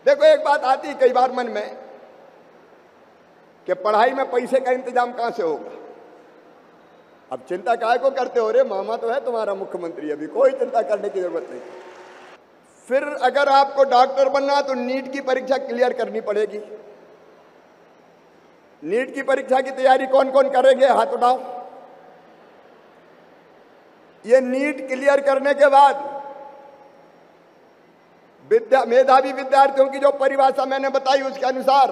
देखो, एक बात आती है कई बार मन में कि पढ़ाई में पैसे का इंतजाम कहां से होगा। अब चिंता काहे को करते हो रे, मामा तो है तुम्हारा मुख्यमंत्री, अभी कोई चिंता करने की जरूरत नहीं। फिर अगर आपको डॉक्टर बनना है तो नीट की परीक्षा क्लियर करनी पड़ेगी। नीट की परीक्षा की तैयारी कौन कौन करेंगे, हाथ उठाओ। ये नीट क्लियर करने के बाद मेधावी विद्यार्थियों की जो परिभाषा मैंने बताई उसके अनुसार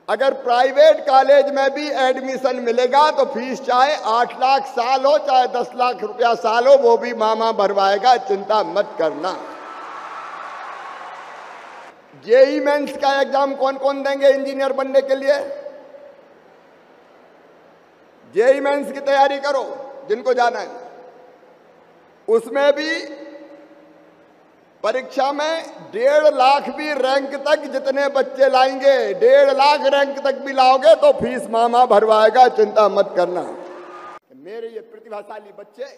अगर प्राइवेट कॉलेज में भी एडमिशन मिलेगा तो फीस चाहे 8 लाख साल हो चाहे 10 लाख रुपया साल हो, वो भी मामा भरवाएगा, चिंता मत करना। जेई मेंस का एग्जाम कौन कौन देंगे इंजीनियर बनने के लिए? जेई मेंस की तैयारी करो जिनको जाना है। उसमें भी परीक्षा में 1.5 लाख भी रैंक तक जितने बच्चे लाएंगे, 1.5 लाख रैंक तक भी लाओगे तो फीस मामा भरवाएगा, चिंता मत करना। मेरे ये प्रतिभाशाली बच्चे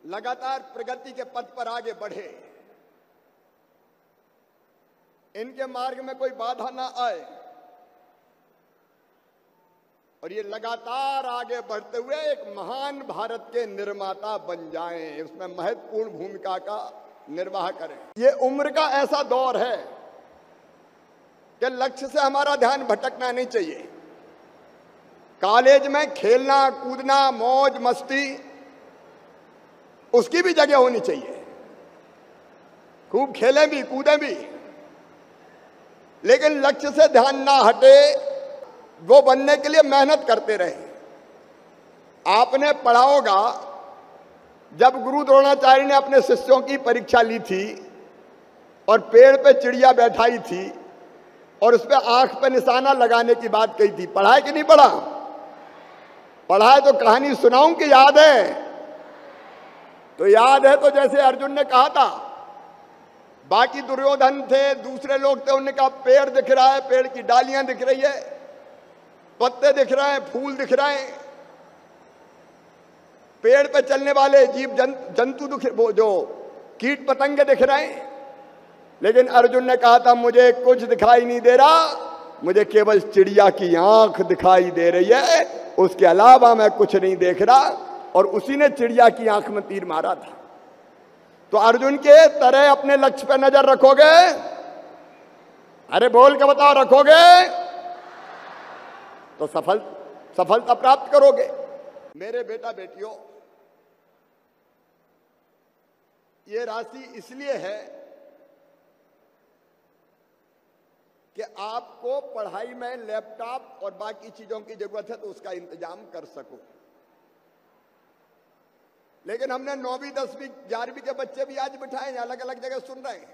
लगातार प्रगति के पथ पर आगे बढ़े, इनके मार्ग में कोई बाधा ना आए और ये लगातार आगे बढ़ते हुए एक महान भारत के निर्माता बन जाएं, उसमें महत्वपूर्ण भूमिका का निर्वाह करें। ये उम्र का ऐसा दौर है कि लक्ष्य से हमारा ध्यान भटकना नहीं चाहिए। कॉलेज में खेलना कूदना मौज मस्ती उसकी भी जगह होनी चाहिए, खूब खेलें भी कूदें भी, लेकिन लक्ष्य से ध्यान ना हटे, वो बनने के लिए मेहनत करते रहे। आपने पढ़ा होगा जब गुरु द्रोणाचार्य ने अपने शिष्यों की परीक्षा ली थी और पेड़ पे चिड़िया बैठाई थी और उस पर आंख पे निशाना लगाने की बात कही थी, पढ़ा है कि नहीं पढ़ा? पढ़ा है तो कहानी सुनाऊं कि याद है? तो याद है तो जैसे अर्जुन ने कहा था, बाकी दुर्योधन थे, दूसरे लोग थे, उन्होंने कहा पेड़ दिख रहा है, पेड़ की डालियां दिख रही है, पत्ते दिख रहे हैं, फूल दिख रहे हैं, पेड़ पे चलने वाले जीव जंतु वो जो कीट पतंगे दिख रहे हैं। लेकिन अर्जुन ने कहा था मुझे कुछ दिखाई नहीं दे रहा, मुझे केवल चिड़िया की आंख दिखाई दे रही है, उसके अलावा मैं कुछ नहीं देख रहा। और उसी ने चिड़िया की आंख में तीर मारा था। तो अर्जुन के तरह अपने लक्ष्य पे नजर रखोगे? अरे बोल के बताओ, रखोगे तो सफलता प्राप्त करोगे। मेरे बेटा बेटियों, ये राशि इसलिए है कि आपको पढ़ाई में लैपटॉप और बाकी चीजों की जरूरत है तो उसका इंतजाम कर सको। लेकिन हमने 9वीं 10वीं 11वीं के बच्चे भी आज बिठाए हैं, अलग अलग जगह सुन रहे हैं,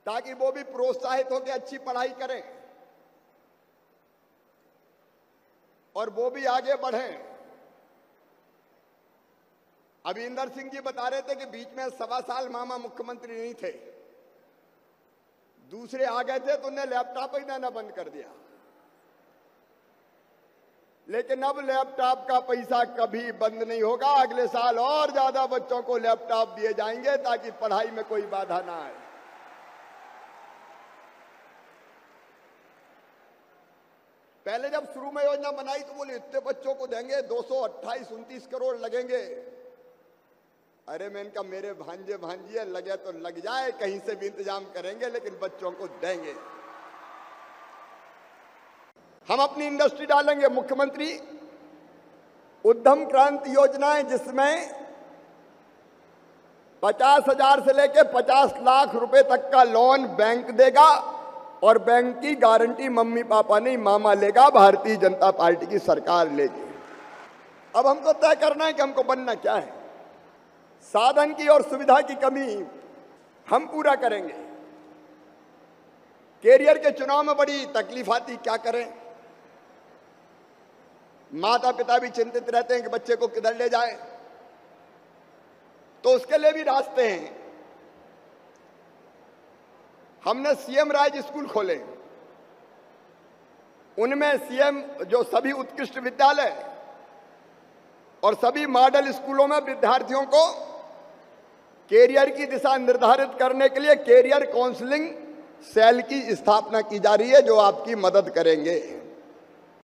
ताकि वो भी प्रोत्साहित होकर अच्छी पढ़ाई करें और वो भी आगे बढ़ें। अभी इंदर सिंह जी बता रहे थे कि बीच में 1.25 साल मामा मुख्यमंत्री नहीं थे, दूसरे आ गए थे तो उन्हें लैपटॉप ही देना बंद कर दिया। लेकिन अब लैपटॉप का पैसा कभी बंद नहीं होगा, अगले साल और ज्यादा बच्चों को लैपटॉप दिए जाएंगे ताकि पढ़ाई में कोई बाधा ना आए। पहले जब शुरू में योजना बनाई तो बोले इतने बच्चों को देंगे, 228-29 करोड़ लगेंगे। अरे मैं इनका, मेरे भांजे भांजिए लगे तो लग जाए, कहीं से भी इंतजाम करेंगे लेकिन बच्चों को देंगे। हम अपनी इंडस्ट्री डालेंगे। मुख्यमंत्री उद्यम क्रांति योजना है जिसमें 50,000 से लेकर 50 लाख रुपए तक का लोन बैंक देगा और बैंक की गारंटी मम्मी पापा नहीं मामा लेगा, भारतीय जनता पार्टी की सरकार लेगी। अब हमको तय करना है कि हमको बनना क्या है। साधन की और सुविधा की कमी हम पूरा करेंगे। कैरियर के चुनाव में बड़ी तकलीफ आती, क्या करें? माता पिता भी चिंतित रहते हैं कि बच्चे को किधर ले जाएं, तो उसके लिए भी रास्ते हैं। हमने सीएम राज स्कूल खोले, उनमें सीएम जो सभी उत्कृष्ट विद्यालय और सभी मॉडल स्कूलों में विद्यार्थियों को कैरियर की दिशा निर्धारित करने के लिए कैरियर काउंसलिंग सेल की स्थापना की जा रही है, जो आपकी मदद करेंगे।